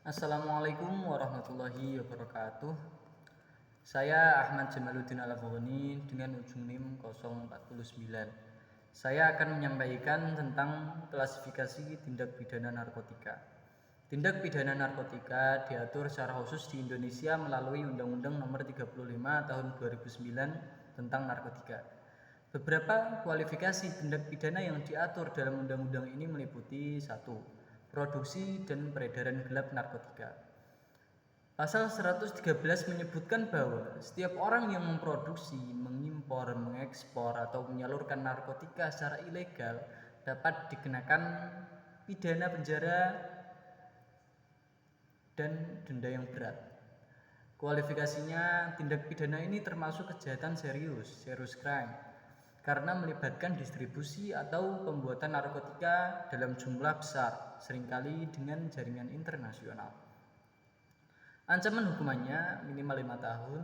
Assalamualaikum warahmatullahi wabarakatuh. Saya Ahmad Jamaluddin Al-Afghani dengan ujung NIM 049. Saya akan menyampaikan tentang klasifikasi tindak pidana narkotika. Tindak pidana narkotika diatur secara khusus di Indonesia melalui Undang-Undang Nomor 35 Tahun 2009 tentang narkotika. Beberapa kualifikasi tindak pidana yang diatur dalam undang-undang ini meliputi 1. Produksi dan peredaran gelap narkotika. Pasal 113 menyebutkan bahwa setiap orang yang memproduksi, mengimpor, mengekspor, atau menyalurkan narkotika secara ilegal dapat dikenakan pidana penjara dan denda yang berat. Kualifikasinya, tindak pidana ini termasuk kejahatan serius crime, karena melibatkan distribusi atau pembuatan narkotika dalam jumlah besar, seringkali dengan jaringan internasional. Ancaman hukumannya minimal 5 tahun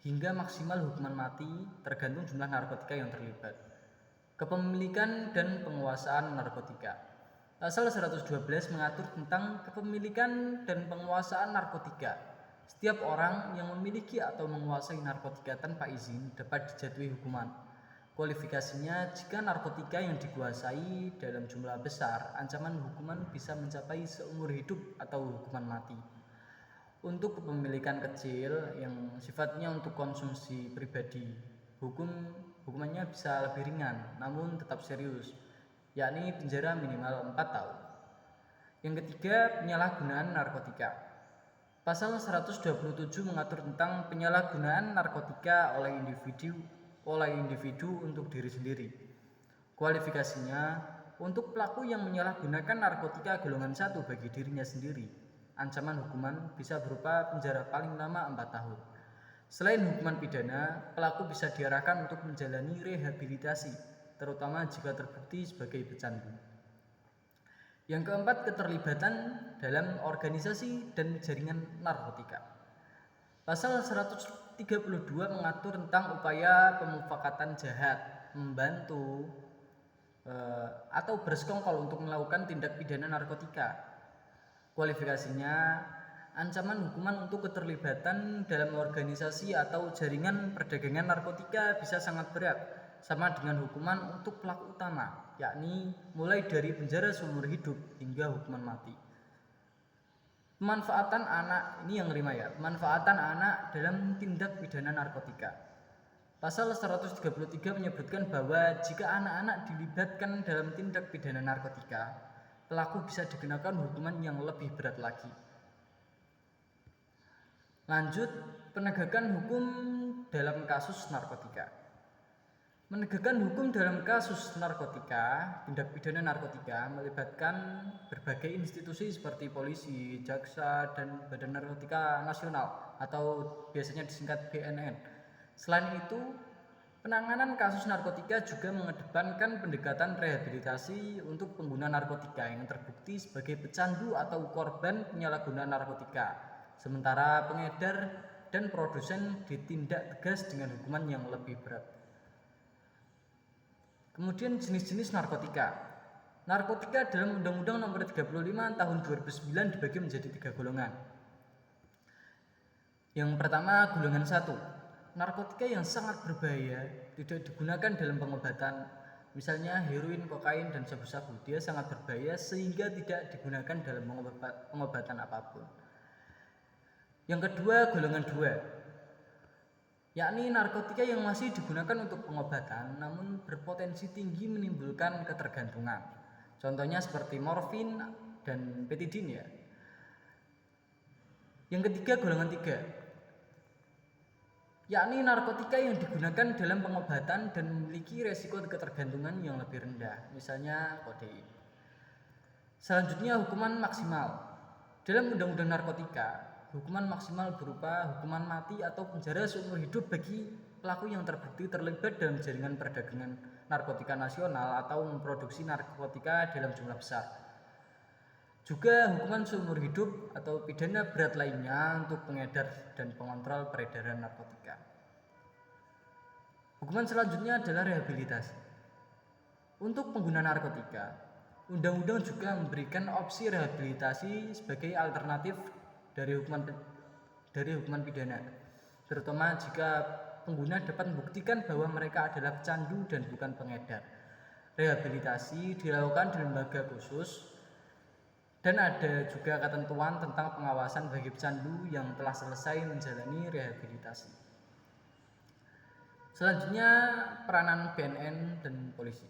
hingga maksimal hukuman mati tergantung jumlah narkotika yang terlibat. Kepemilikan dan penguasaan narkotika. Pasal 112 mengatur tentang kepemilikan dan penguasaan narkotika. Setiap orang yang memiliki atau menguasai narkotika tanpa izin dapat dijatuhi hukuman. Kualifikasinya, jika narkotika yang dikuasai dalam jumlah besar, ancaman hukuman bisa mencapai seumur hidup atau hukuman mati. Untuk kepemilikan kecil yang sifatnya untuk konsumsi pribadi, hukumannya bisa lebih ringan namun tetap serius, yakni penjara minimal 4 tahun. Yang ketiga, penyalahgunaan narkotika. Pasal 127 mengatur tentang penyalahgunaan narkotika oleh individu untuk diri sendiri. Kualifikasinya, untuk pelaku yang menyalahgunakan narkotika golongan 1 bagi dirinya sendiri, ancaman hukuman bisa berupa penjara paling lama 4 tahun. Selain hukuman pidana, pelaku bisa diarahkan untuk menjalani rehabilitasi, terutama jika terbukti sebagai pecandu. Yang keempat, keterlibatan dalam organisasi dan jaringan narkotika. Pasal 132 mengatur tentang upaya pemufakatan jahat, membantu atau bersekongkol untuk melakukan tindak pidana narkotika. Kualifikasinya, ancaman hukuman untuk keterlibatan dalam organisasi atau jaringan perdagangan narkotika bisa sangat berat, sama dengan hukuman untuk pelaku utama, yakni mulai dari penjara seumur hidup hingga hukuman mati. Pemanfaatan anak, ini yang kelima ya, pemanfaatan anak dalam tindak pidana narkotika. Pasal 133 menyebutkan bahwa jika anak-anak dilibatkan dalam tindak pidana narkotika, pelaku bisa dikenakan hukuman yang lebih berat lagi. Lanjut, penegakan hukum dalam kasus narkotika. Menegakkan hukum dalam kasus narkotika, tindak pidana narkotika melibatkan berbagai institusi seperti polisi, jaksa, dan Badan Narkotika Nasional atau biasanya disingkat BNN. Selain itu, penanganan kasus narkotika juga mengedepankan pendekatan rehabilitasi untuk pengguna narkotika yang terbukti sebagai pecandu atau korban penyalahgunaan narkotika, sementara pengedar dan produsen ditindak tegas dengan hukuman yang lebih berat. Kemudian jenis-jenis narkotika. Narkotika dalam Undang-Undang Nomor 35 Tahun 2009 dibagi menjadi 3 golongan. Yang pertama, golongan 1. Narkotika yang sangat berbahaya, tidak digunakan dalam pengobatan. Misalnya heroin, kokain, dan sabu-sabu. Dia sangat berbahaya sehingga tidak digunakan dalam pengobatan apapun. Yang kedua, golongan 2, yakni narkotika yang masih digunakan untuk pengobatan namun berpotensi tinggi menimbulkan ketergantungan. Contohnya seperti morfin dan betidin ya. Yang ketiga, golongan 3, yakni narkotika yang digunakan dalam pengobatan dan memiliki resiko ketergantungan yang lebih rendah, misalnya kodein. Selanjutnya, hukuman maksimal. Dalam Undang-Undang Narkotika, hukuman maksimal berupa hukuman mati atau penjara seumur hidup bagi pelaku yang terbukti terlibat dalam jaringan perdagangan narkotika nasional atau memproduksi narkotika dalam jumlah besar. Juga hukuman seumur hidup atau pidana berat lainnya untuk pengedar dan pengontrol peredaran narkotika. Hukuman selanjutnya adalah rehabilitasi. Untuk pengguna narkotika, Undang-undang juga memberikan opsi rehabilitasi sebagai alternatif dari hukuman pidana, terutama jika pengguna dapat membuktikan bahwa mereka adalah pecandu dan bukan pengedar. Rehabilitasi dilakukan di lembaga khusus dan ada juga ketentuan tentang pengawasan bagi pecandu yang telah selesai menjalani rehabilitasi. Selanjutnya, peranan BNN dan polisi.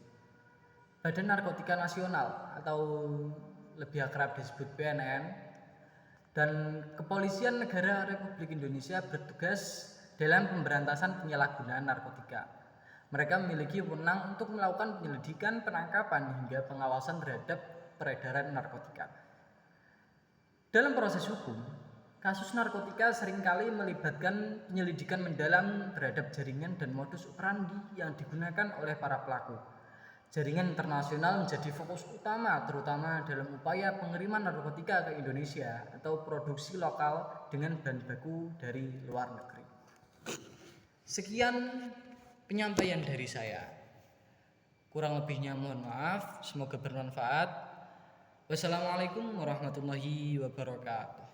Badan Narkotika Nasional atau lebih akrab disebut BNN dan Kepolisian Negara Republik Indonesia bertugas dalam pemberantasan penyalahgunaan narkotika. Mereka memiliki wewenang untuk melakukan penyelidikan, penangkapan, hingga pengawasan terhadap peredaran narkotika. Dalam proses hukum, kasus narkotika seringkali melibatkan penyelidikan mendalam terhadap jaringan dan modus operandi yang digunakan oleh para pelaku. Jaringan internasional menjadi fokus utama terutama dalam upaya pengiriman narkotika ke Indonesia atau produksi lokal dengan bahan baku dari luar negeri. Sekian penyampaian dari saya. Kurang lebihnya mohon maaf, semoga bermanfaat. Wassalamualaikum warahmatullahi wabarakatuh.